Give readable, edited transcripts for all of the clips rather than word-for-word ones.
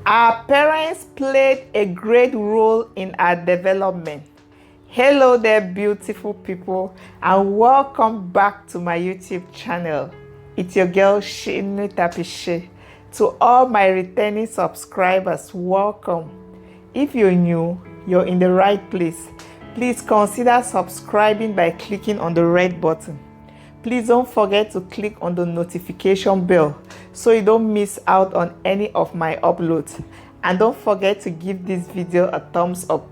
Our parents played a great role in our development. Hello there, beautiful people, and welcome back to my YouTube channel. It's your girl Shinu Tapishe. To all my returning subscribers, welcome. If you're new, you're in the right place. Please consider subscribing by clicking on the red button. Please don't forget to click on the notification bell so you don't miss out on any of my uploads. And don't forget to give this video a thumbs up.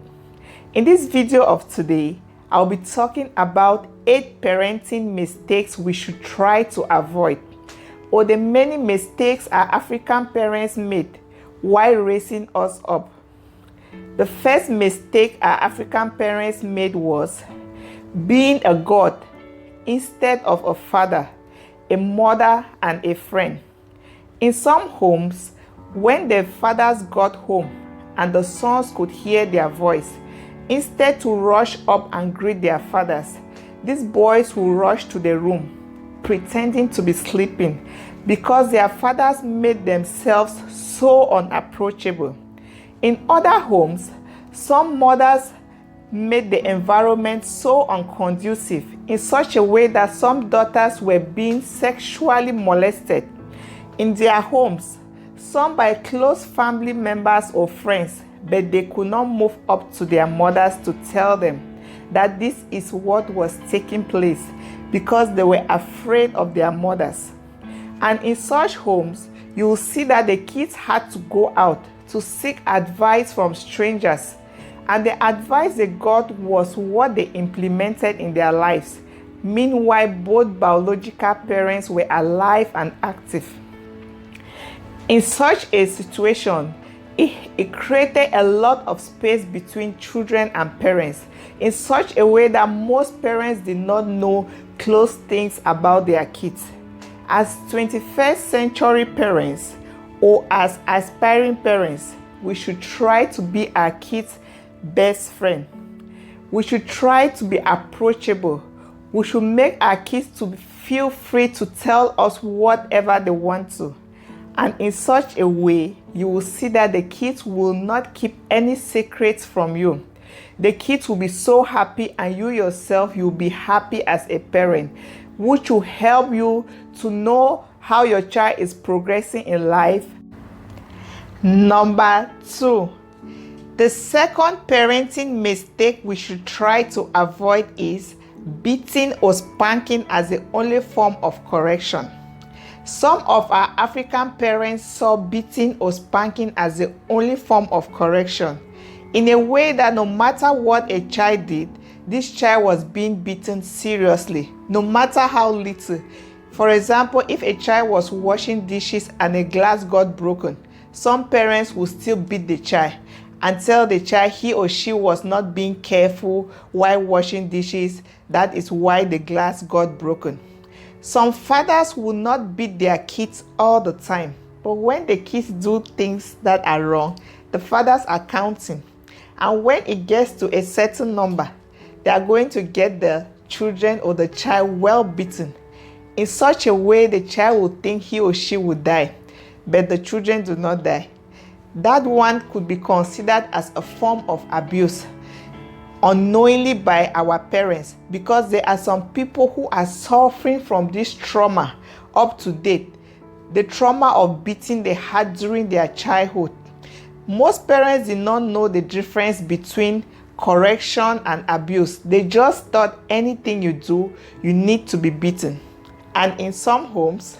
In this video of today, I'll be talking about 8 parenting mistakes we should try to avoid, or the many mistakes our African parents made while raising us up. The first mistake our African parents made was being a god instead of a father, a mother, and a friend. In some homes, when the fathers got home and the sons could hear their voice, instead to rush up and greet their fathers, these boys will rush to the room, pretending to be sleeping because their fathers made themselves so unapproachable. In other homes, some mothers made the environment so unconducive in such a way that some daughters were being sexually molested in their homes, some by close family members or friends, but they could not move up to their mothers to tell them that this is what was taking place because they were afraid of their mothers. And in such homes, you will see that the kids had to go out to seek advice from strangers, and the advice they got was what they implemented in their lives. Meanwhile, both biological parents were alive and active. In such a situation, it created a lot of space between children and parents in such a way that most parents did not know close things about their kids. As 21st century parents, or as aspiring parents, we should try to be our kids' best friend. We should try to be approachable. We should make our kids to feel free to tell us whatever they want to. And in such a way, you will see that the kids will not keep any secrets from you. The kids will be so happy, and you yourself, you'll be happy as a parent, which will help you to know how your child is progressing in life. Number 2. The second parenting mistake we should try to avoid is beating or spanking as the only form of correction. Some of our African parents saw beating or spanking as the only form of correction, in a way that no matter what a child did, this child was being beaten seriously, no matter how little. For example, if a child was washing dishes and a glass got broken, some parents will still beat the child and tell the child he or she was not being careful while washing dishes. That is why the glass got broken. Some fathers will not beat their kids all the time, but when the kids do things that are wrong, the fathers are counting. And when it gets to a certain number, they are going to get the children or the child well beaten in such a way the child will think he or she will die, but the children do not die. That one could be considered as a form of abuse unknowingly by our parents, because there are some people who are suffering from this trauma up to date, the trauma of beating they had during their childhood. Most parents did not know the difference between correction and abuse. They just thought anything you do, you need to be beaten. And in some homes,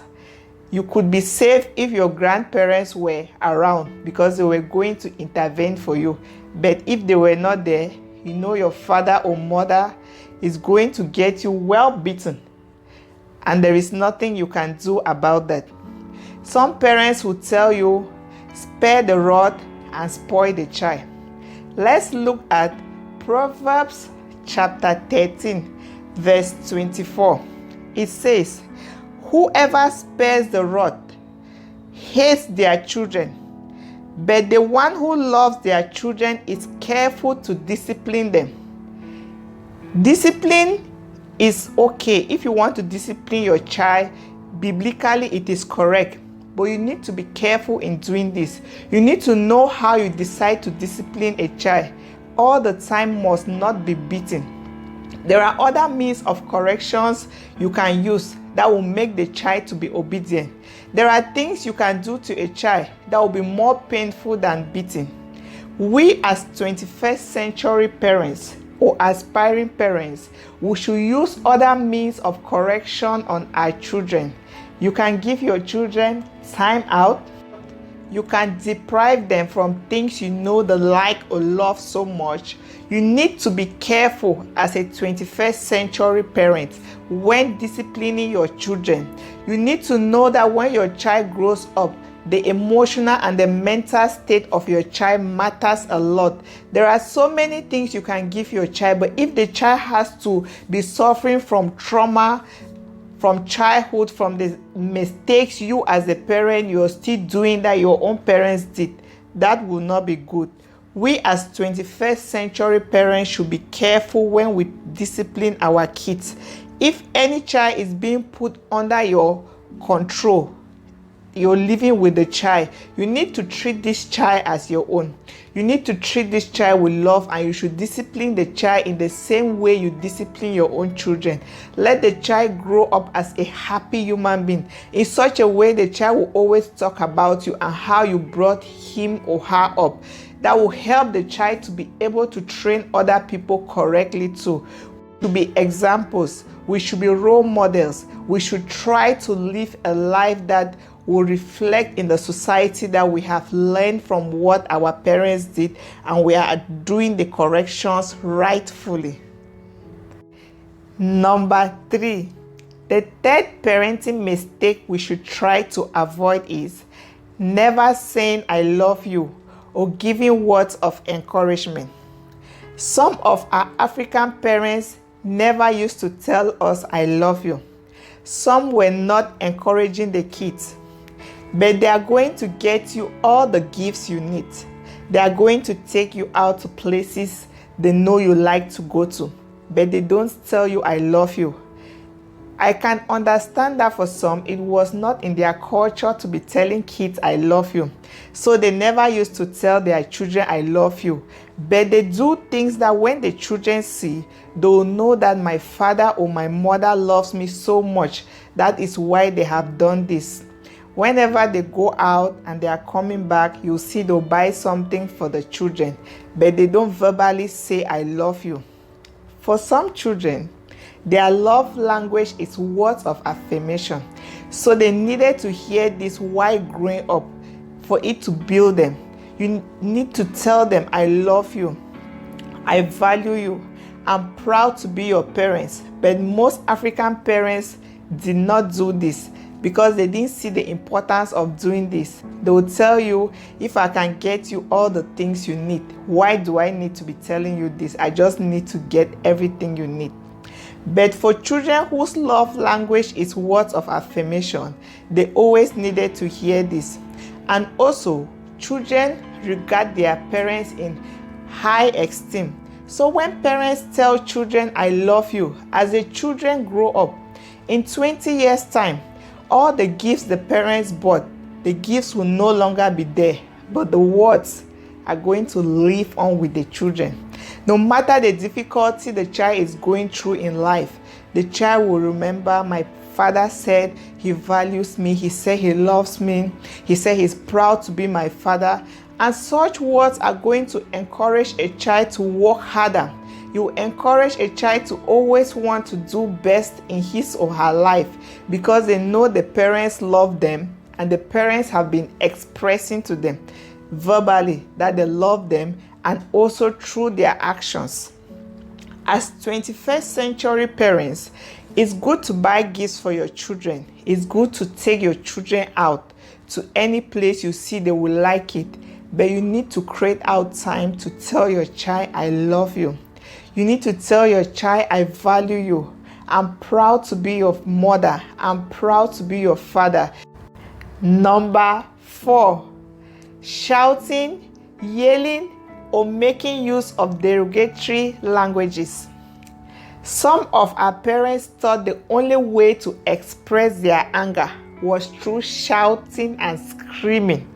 you could be safe if your grandparents were around because they were going to intervene for you. But if they were not there, you know your father or mother is going to get you well beaten, and there is nothing you can do about that. Some parents will tell you, spare the rod and spoil the child. Let's look at Proverbs chapter 13, verse 24. It says, "Whoever spares the rod hates their children, but the one who loves their children is careful to discipline them." Discipline is okay. If you want to discipline your child, biblically it is correct. but you need to be careful in doing this. You need to know how you decide to discipline a child. All the time must not be beating. There are other means of corrections you can use that will make the child to be obedient. There are things you can do to a child that will be more painful than beating. We as 21st century parents or aspiring parents, we should use other means of correction on our children. You can give your children time out. You can deprive them from things you know they like or love so much. You need to be careful as a 21st century parent when disciplining your children. You need to know that when your child grows up, the emotional and the mental state of your child matters a lot. There are so many things you can give your child, but if the child has to be suffering from trauma, from childhood, from the mistakes you as a parent, you're still doing that your own parents did, that will not be good. We as 21st century parents should be careful when we discipline our kids. If any child is being put under your control, you're living with the child, you need to treat this child as your own. You need to treat this child with love, and you should discipline the child in the same way you discipline your own children. Let the child grow up as a happy human being in such a way the child will always talk about you and how you brought him or her up. That will help the child to be able to train other people correctly too. To be examples, we should be role models. We should try to live a life that will reflect in the society that we have learned from what our parents did, and we are doing the corrections rightfully. Number 3, the third parenting mistake we should try to avoid is never saying I love you or giving words of encouragement. Some of our African parents never used to tell us I love you. Some were not encouraging the kids. But they are going to get you all the gifts you need. They are going to take you out to places they know you like to go to. But they don't tell you I love you. I can understand that for some, it was not in their culture to be telling kids I love you. So they never used to tell their children I love you. But they do things that when the children see, they will know that my father or my mother loves me so much. That is why they have done this. Whenever they go out and they are coming back, you'll see they'll buy something for the children, but they don't verbally say, I love you. For some children, their love language is words of affirmation. So they needed to hear this while growing up for it to build them. You need to tell them, I love you. I value you. I'm proud to be your parents. But most African parents did not do this, because they didn't see the importance of doing this. They will tell you, if I can get you all the things you need, why do I need to be telling you this? I just need to get everything you need. But for children whose love language is words of affirmation, they always needed to hear this. And also, children regard their parents in high esteem. So when parents tell children, I love you, as the children grow up, in 20 years' time, all the gifts the parents bought, the gifts will no longer be there, but the words are going to live on with the children. No matter the difficulty the child is going through in life, the child will remember, my father said he values me, he said he loves me, he said he's proud to be my father. And such words are going to encourage a child to work harder. You encourage a child to always want to do best in his or her life, because they know the parents love them and the parents have been expressing to them verbally that they love them, and also through their actions. As 21st century parents, it's good to buy gifts for your children. It's good to take your children out to any place you see they will like it, but you need to create out time to tell your child I love you. You need to tell your child, I value you. I'm proud to be your mother. I'm proud to be your father. Number 4, shouting, yelling, or making use of derogatory languages. Some of our parents thought the only way to express their anger was through shouting and screaming.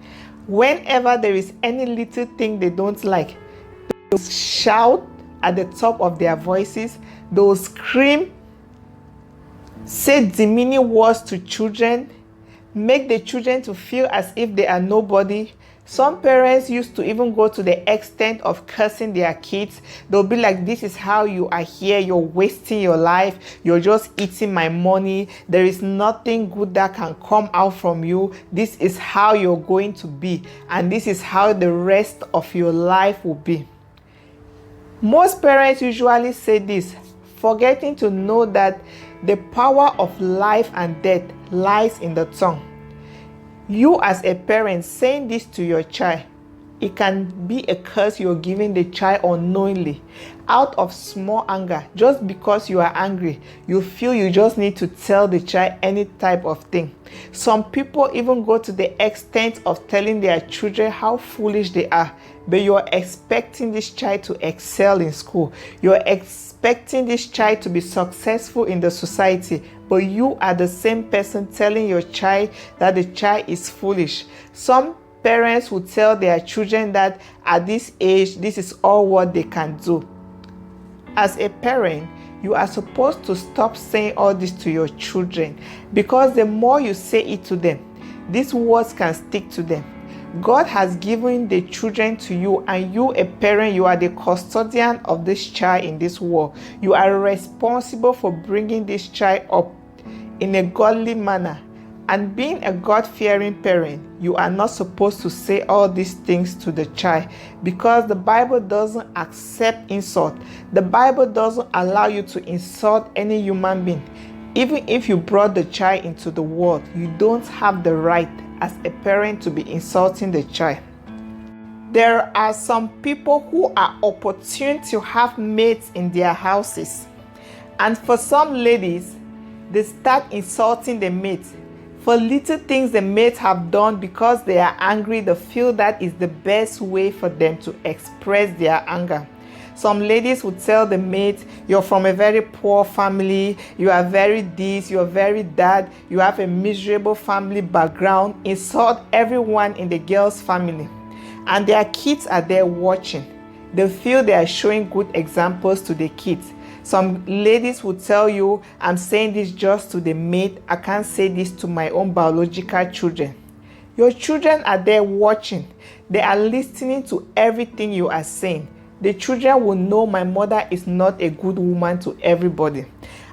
Whenever there is any little thing they don't like, they'll shout at the top of their voices, they'll scream, say demeaning words to children, make the children to feel as if they are nobody. Some parents used to even go to the extent of cursing their kids. They'll be like, this is how you are here, you're wasting your life, you're just eating my money, there is nothing good that can come out from you, this is how you're going to be, and this is how the rest of your life will be. Most parents usually say this, forgetting to know that the power of life and death lies in the tongue. You as a parent saying this to your child, it can be a curse you're giving the child unknowingly, out of small anger. Just because you are angry, you feel you just need to tell the child any type of thing. Some people even go to the extent of telling their children how foolish they are, but you're expecting this child to excel in school. You're expecting this child to be successful in the society, but you are the same person telling your child that the child is foolish. Some parents will tell their children that at this age, this is all what they can do. As a parent, you are supposed to stop saying all this to your children, because the more you say it to them, these words can stick to them. God has given the children to you, and you, a parent, you are the custodian of this child in this world. You are responsible for bringing this child up in a godly manner. And being a God-fearing parent, you are not supposed to say all these things to the child, because the Bible doesn't accept insult. The Bible doesn't allow you to insult any human being. Even if you brought the child into the world, you don't have the right as a parent to be insulting the child. There are some people who are opportune to have mates in their houses. And for some ladies, they start insulting the mates for little things the mates have done. Because they are angry, they feel that is the best way for them to express their anger. Some ladies would tell the mate, you're from a very poor family, you are very this, you're very that, you have a miserable family background, insult everyone in the girl's family. And their kids are there watching. They feel they are showing good examples to the kids. Some ladies will tell you, I'm saying this just to the mate, I can't say this to my own biological children. Your children are there watching. They are listening to everything you are saying. The children will know my mother is not a good woman to everybody.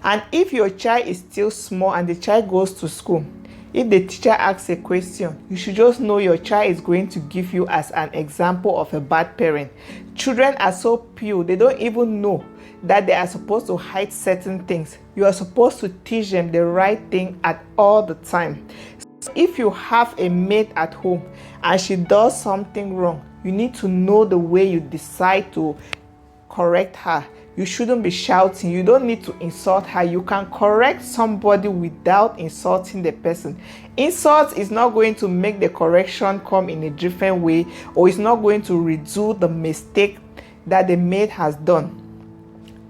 And if your child is still small and the child goes to school, if the teacher asks a question, you should just know your child is going to give you as an example of a bad parent. Children are so pure, they don't even know that they are supposed to hide certain things. You are supposed to teach them the right thing at all the time. So if you have a mate at home and she does something wrong, you need to know the way you decide to correct her. You shouldn't be shouting. You don't need to insult her. You can correct somebody without insulting the person. Insult is not going to make the correction come in a different way, or it's not going to redo the mistake that the mate has done.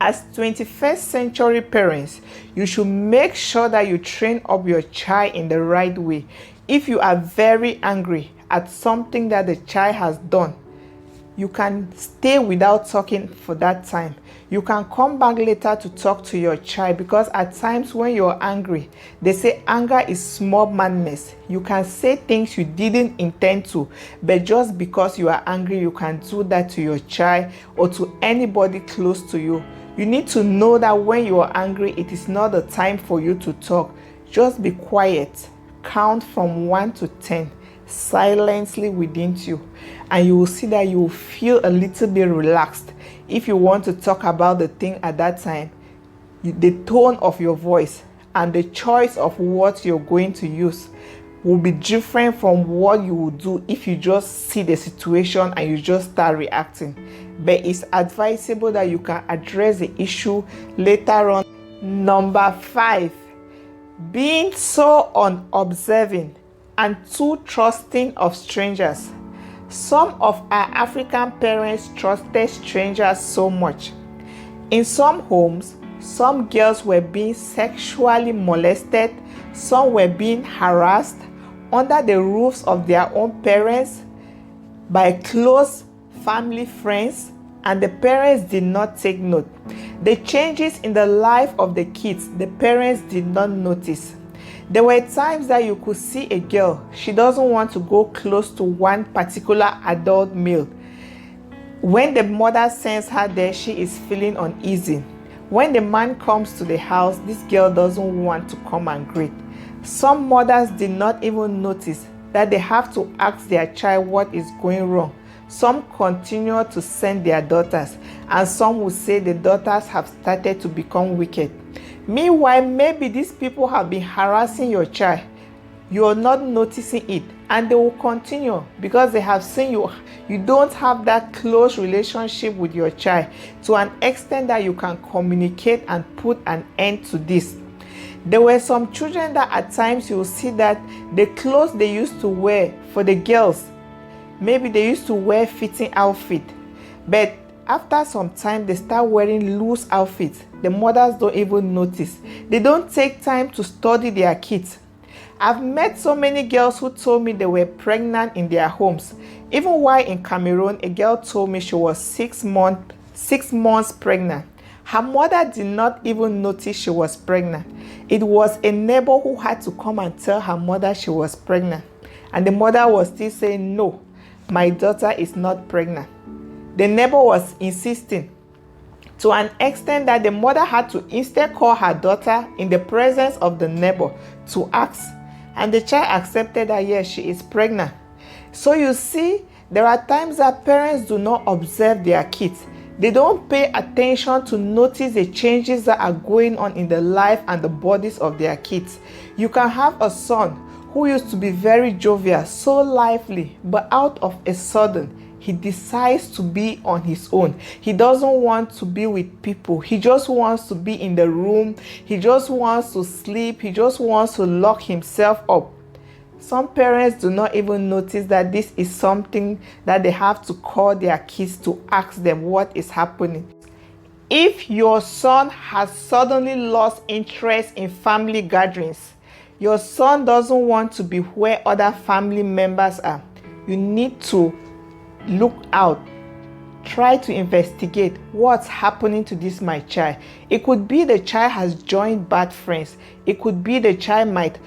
As 21st century parents, you should make sure that you train up your child in the right way. If you are very angry at something that the child has done, you can stay without talking for that time. You can come back later to talk to your child, because at times when you're angry, they say anger is small madness. You can say things you didn't intend to, but just because you are angry, you can do that to your child or to anybody close to you. You need to know that when you are angry, it is not the time for you to talk. Just be quiet. Count from 1 to 10 silently within you, and you will see that you will feel a little bit relaxed. If you want to talk about the thing at that time, the tone of your voice and the choice of what you're going to use will be different from what you would do if you just see the situation and you just start reacting. But it's advisable that you can address the issue later on. Number 5, being so unobserving and too trusting of strangers. Some of our African parents trusted strangers so much. In some homes, Some girls were being sexually molested. Some were being harassed under the roofs of their own parents by close family friends, and the parents did not take note. The changes in the life of the kids, the parents did not notice. There were times that you could see a girl, she doesn't want to go close to one particular adult male. When the mother sends her there, she is feeling uneasy. When the man comes to the house, this girl doesn't want to come and greet. Some mothers did not even notice that they have to ask their child what is going wrong. Some continue to send their daughters, and some will say the daughters have started to become wicked. Meanwhile, maybe these people have been harassing your child. You are not noticing it, and they will continue because they have seen you don't have that close relationship with your child to an extent that you can communicate and put an end to this. There were some children that at times you will see that the clothes they used to wear for the girls, maybe they used to wear fitting outfit, but after some time they start wearing loose outfits. The mothers don't even notice. They don't take time to study their kids. I've met so many girls who told me they were pregnant in their homes. Even while in Cameroon, a girl told me she was 6 months pregnant. Her mother did not even notice she was pregnant. It was a neighbor who had to come and tell her mother she was pregnant. And the mother was still saying, "No, my daughter is not pregnant." The neighbor was insisting to an extent that the mother had to instead call her daughter in the presence of the neighbor to ask. And the child accepted that yes, she is pregnant. So you see, there are times that parents do not observe their kids. They don't pay attention to notice the changes that are going on in the life and the bodies of their kids. You can have a son who used to be very jovial, so lively, but out of a sudden, he decides to be on his own. He doesn't want to be with people. He just wants to be in the room. He just wants to sleep. He just wants to lock himself up. Some parents do not even notice that this is something that they have to call their kids to ask them what is happening. If your son has suddenly lost interest in family gatherings, your son doesn't want to be where other family members are, you need to look out. Try to investigate what's happening to this my child. It could be the child has joined bad friends. It could be the child might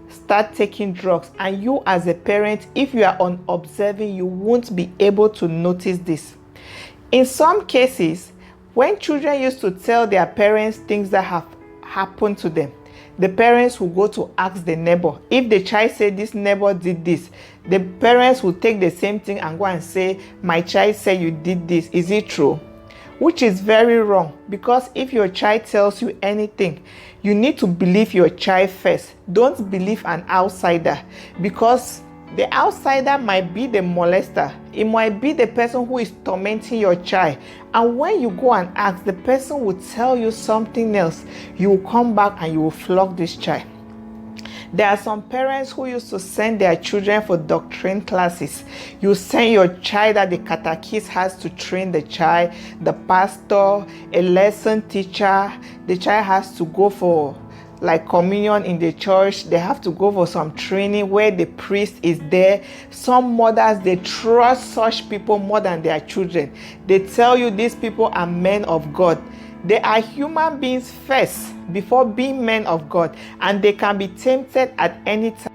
start taking drugs, and you as a parent, if you are unobserving, you won't be able to notice this. In some cases, when children used to tell their parents things that have happened to them, the parents will go to ask the neighbor. If the child said this neighbor did this, the parents will take the same thing and go and say, "My child said you did this. Is it true?" Which is very wrong, because if your child tells you anything, you need to believe your child first. Don't believe an outsider, because the outsider might be the molester. It might be the person who is tormenting your child. And when you go and ask, the person will tell you something else. You will come back and you will flog this child. There are some parents who used to send their children for doctrine classes. You send your child that the catechist has to train the child, the pastor, a lesson teacher. The child has to go for like communion in the church. They have to go for some training where the priest is there. Some mothers, they trust such people more than their children. They tell you these people are men of God. They are human beings first before being men of God, and they can be tempted at any time.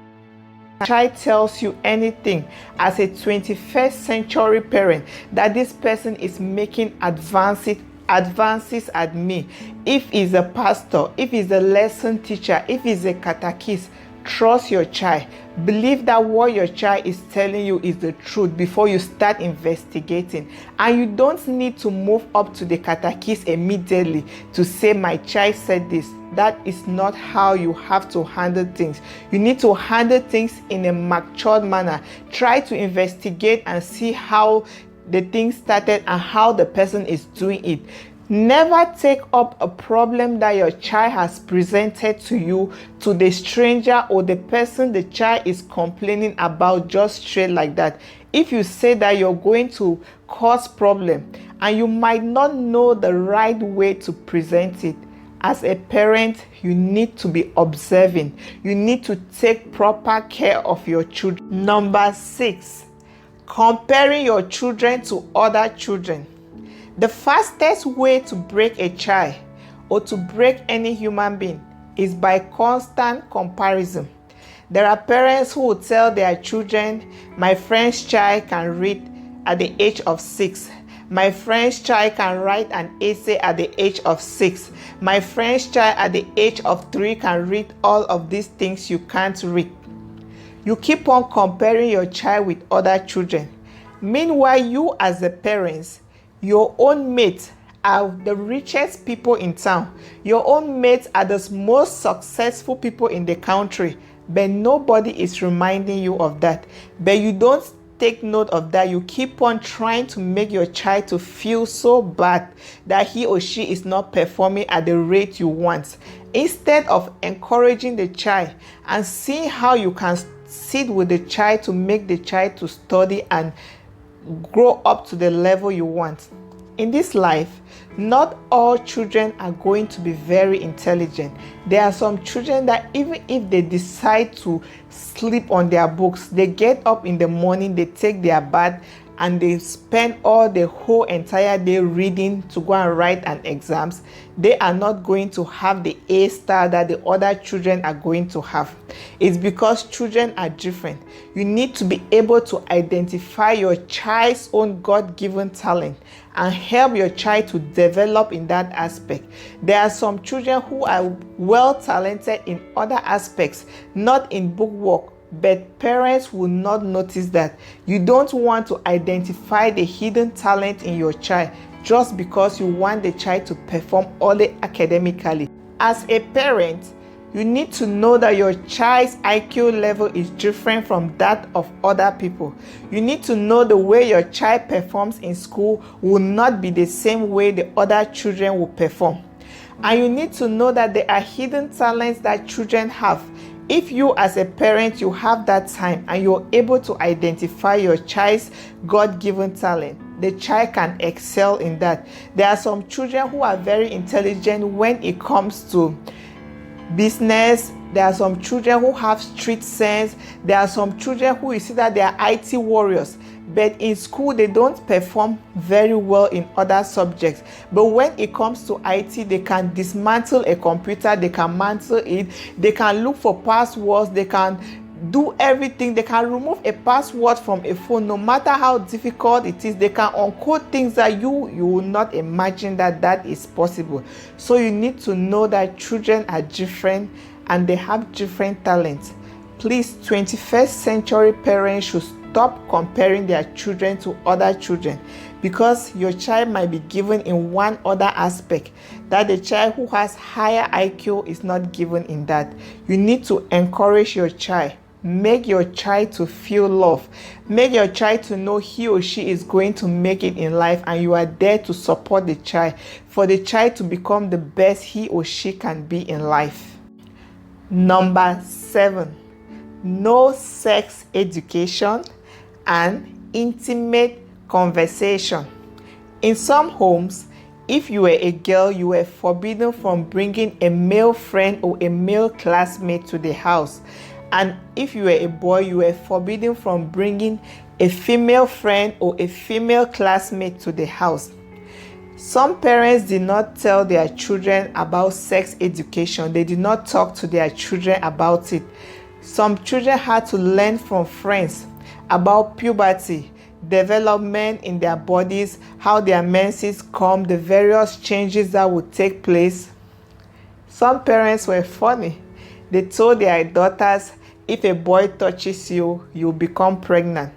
A child tells you anything as a 21st century parent that this person is making advances at me. If he's a pastor, if he's a lesson teacher, if he's a catechist, trust your child. Believe that what your child is telling you is the truth before you start investigating. And you don't need to move up to the catechist immediately to say, "My child said this." That is not how you have to handle things. You need to handle things in a matured manner. Try to investigate and see how the thing started and how the person is doing it. Never take up a problem that your child has presented to you to the stranger or the person the child is complaining about just straight like that. If you say that, you're going to cause problem and you might not know the right way to present it. As a parent, you need to be observing. You need to take proper care of your children. Number 6, comparing your children to other children. The fastest way to break a child or to break any human being is by constant comparison. There are parents who will tell their children, my friend's child can read at the age of 6. My friend's child can write an essay at the age of 6. My friend's child at the age of 3 can read all of these things you can't read. You keep on comparing your child with other children. Meanwhile, you as a parent, your own mates are the richest people in town. Your own mates are the most successful people in the country. But nobody is reminding you of that. But you don't take note of that. You keep on trying to make your child to feel so bad that he or she is not performing at the rate you want. Instead of encouraging the child and seeing how you can sit with the child to make the child to study and grow up to the level you want. In this life, not all children are going to be very intelligent. There are some children that even if they decide to sleep on their books, they get up in the morning, they take their bath, and they spend all the whole entire day reading to go and write an exams. They are not going to have the A star that the other children are going to have. It's because children are different. You need to be able to identify your child's own God-given talent and help your child to develop in that aspect. There are some children who are well talented in other aspects, not in book work, but parents will not notice that. You don't want to identify the hidden talent in your child just because you want the child to perform only academically. As a parent, you need to know that your child's IQ level is different from that of other people. You need to know the way your child performs in school will not be the same way the other children will perform. And you need to know that there are hidden talents that children have. If you as a parent, you have that time and you're able to identify your child's God-given talent, the child can excel in that. There are some children who are very intelligent when it comes to business. There are some children who have street sense. There are some children who you see that they are IT warriors, but in school they don't perform very well in other subjects. But when it comes to IT, they can dismantle a computer, they can mantle it, they can look for passwords, they can do everything. They can remove a password from a phone, no matter how difficult it is. They can uncode things that you will not imagine that is possible. So you need to know that children are different and they have different talents. Please, 21st century parents should stop comparing their children to other children, because your child might be given in one other aspect that the child who has higher IQ is not given in that. You need to encourage your child. Make your child to feel love. Make your child to know he or she is going to make it in life, and you are there to support the child for the child to become the best he or she can be in life. Number 7, no sex education and intimate conversation. In some homes, if you were a girl, you were forbidden from bringing a male friend or a male classmate to the house. And if you were a boy, you were forbidden from bringing a female friend or a female classmate to the house. Some parents did not tell their children about sex education. They did not talk to their children about it. Some children had to learn from friends about puberty, development in their bodies, how their menses come, the various changes that would take place. Some parents were funny. They told their daughters, if a boy touches you, you'll become pregnant.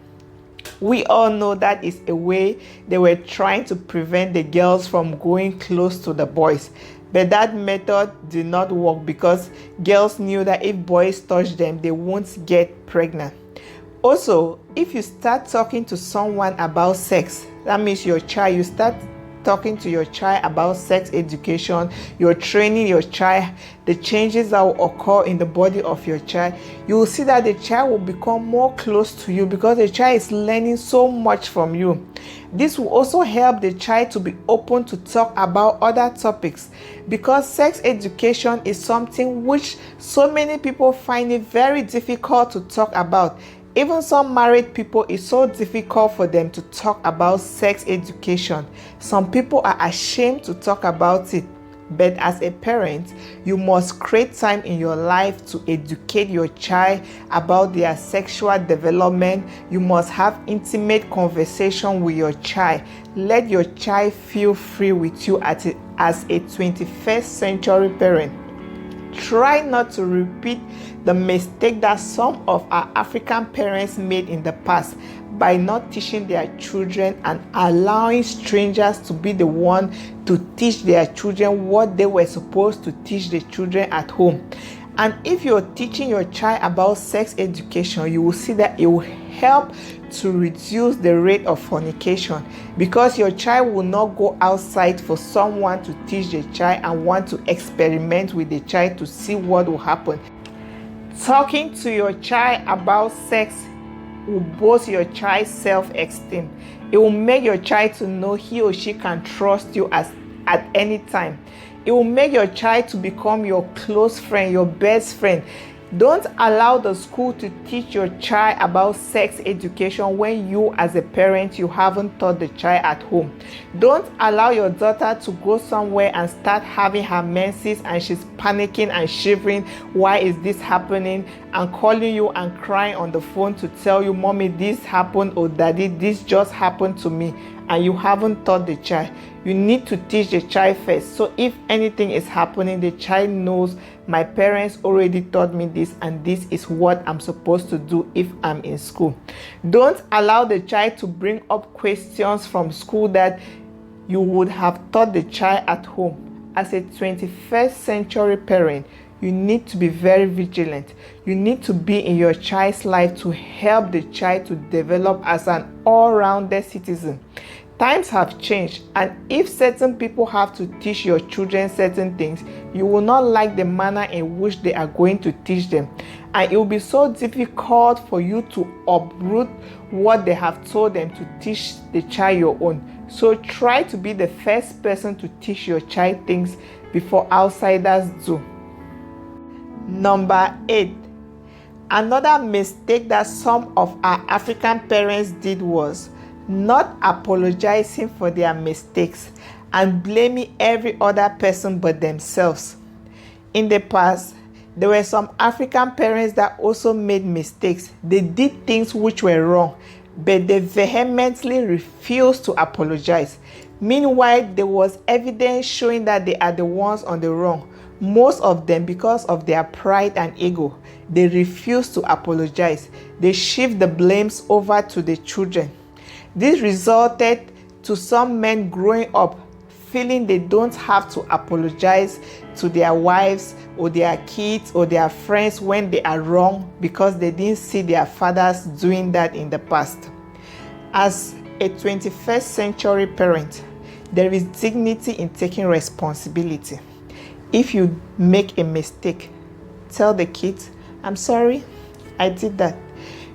We all know that is a way they were trying to prevent the girls from going close to the boys. But that method did not work, because girls knew that if boys touch them, they won't get pregnant. Also, if you start talking to someone about sex, that means your child, you start talking to your child about sex education, you're training your child, the changes that will occur in the body of your child, you will see that the child will become more close to you because the child is learning so much from you. This will also help the child to be open to talk about other topics, because sex education is something which so many people find it very difficult to talk about. Even some married people, it's so difficult for them to talk about sex education. Some people are ashamed to talk about it. But as a parent, you must create time in your life to educate your child about their sexual development. You must have intimate conversation with your child. Let your child feel free with you as a 21st century parent. Try not to repeat the mistake that some of our African parents made in the past by not teaching their children and allowing strangers to be the one to teach their children what they were supposed to teach the children at home. And if you're teaching your child about sex education, you will see that it will help to reduce the rate of fornication, because your child will not go outside for someone to teach the child and want to experiment with the child to see what will happen. Talking to your child about sex will boost your child's self-esteem. It will make your child to know he or she can trust you at any time. It will make your child to become your close friend, your best friend. Don't allow the school to teach your child about sex education when you as a parent, you haven't taught the child at home. Don't allow your daughter to go somewhere and start having her menses and she's panicking and shivering. Why is this happening? And calling you and crying on the phone to tell you, mommy, this happened, or daddy, this just happened to me. And you haven't taught the child. You need to teach the child first. So if anything is happening, the child knows my parents already taught me this, and this is what I'm supposed to do if I'm in school. Don't allow the child to bring up questions from school that you would have taught the child at home. As a 21st century parent, you need to be very vigilant. You need to be in your child's life to help the child to develop as an all-rounded citizen. Times have changed, and if certain people have to teach your children certain things, you will not like the manner in which they are going to teach them. And it will be so difficult for you to uproot what they have told them to teach the child your own. So try to be the first person to teach your child things before outsiders do. Number 8. Another mistake that some of our African parents did was not apologizing for their mistakes and blaming every other person but themselves. In the past, there were some African parents that also made mistakes. They did things which were wrong, but they vehemently refused to apologize. Meanwhile, there was evidence showing that they are the ones on the wrong. Most of them, because of their pride and ego, they refused to apologize. They shift the blames over to the children. This resulted to some men growing up feeling they don't have to apologize to their wives or their kids or their friends when they are wrong, because they didn't see their fathers doing that in the past. As a 21st century parent, there is dignity in taking responsibility. If you make a mistake, tell the kids, I'm sorry, I did that.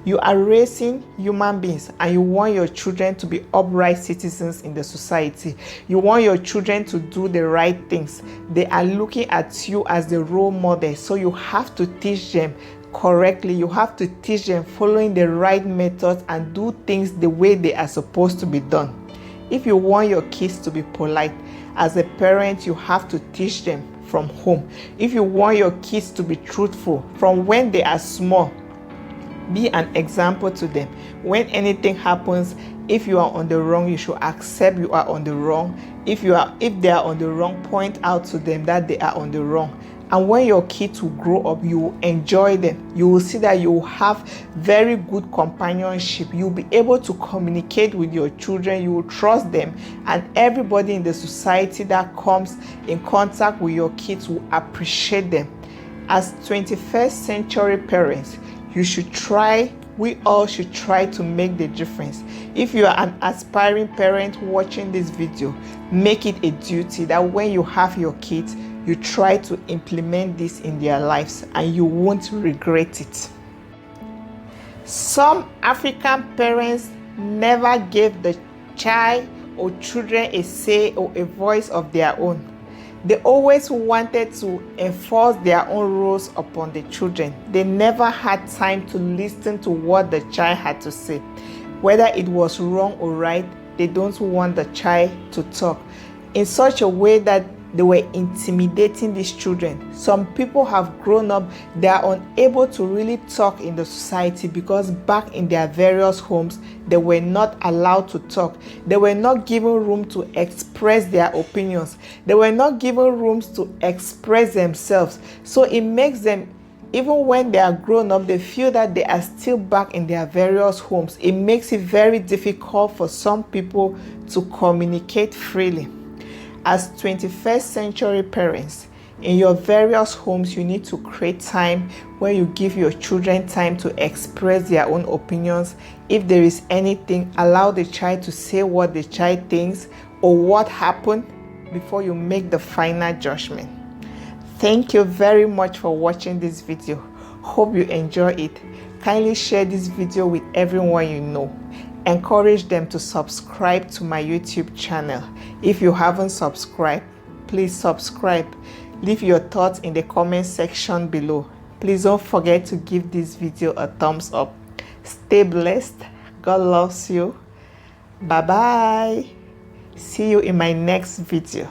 You are raising human beings, and you want your children to be upright citizens in the society. You want your children to do the right things. They are looking at you as the role model, so you have to teach them correctly. You have to teach them following the right methods and do things the way they are supposed to be done. If you want your kids to be polite, as a parent, you have to teach them from home. If you want your kids to be truthful from when they are small, be an example to them. When anything happens, if you are on the wrong, you should accept you are on the wrong. If they are on the wrong, point out to them that they are on the wrong. And when your kids will grow up, you will enjoy them. You will see that you will have very good companionship. You'll be able to communicate with your children. You will trust them. And everybody in the society that comes in contact with your kids will appreciate them. As 21st century parents, we all should try to make the difference. If you are an aspiring parent watching this video, make it a duty that when you have your kids, you try to implement this in their lives and you won't regret it. Some African parents never gave the child or children a say or a voice of their own. They always wanted to enforce their own rules upon the children. They never had time to listen to what the child had to say. Whether it was wrong or right, they don't want the child to talk in such a way that they were intimidating these children. Some people have grown up, they are unable to really talk in the society because back in their various homes, they were not allowed to talk. They were not given room to express their opinions. They were not given rooms to express themselves. So it makes them, even when they are grown up, they feel that they are still back in their various homes. It makes it very difficult for some people to communicate freely. As 21st century parents, in your various homes, you need to create time where you give your children time to express their own opinions. If there is anything, allow the child to say what the child thinks or what happened before you make the final judgment. Thank you very much for watching this video. Hope you enjoy it. Kindly share this video with everyone you know. Encourage them to subscribe to my YouTube channel. If you haven't subscribed, please subscribe. Leave your thoughts in the comment section below. Please don't forget to give this video a thumbs up. Stay blessed. God loves you. Bye bye. See you in my next video.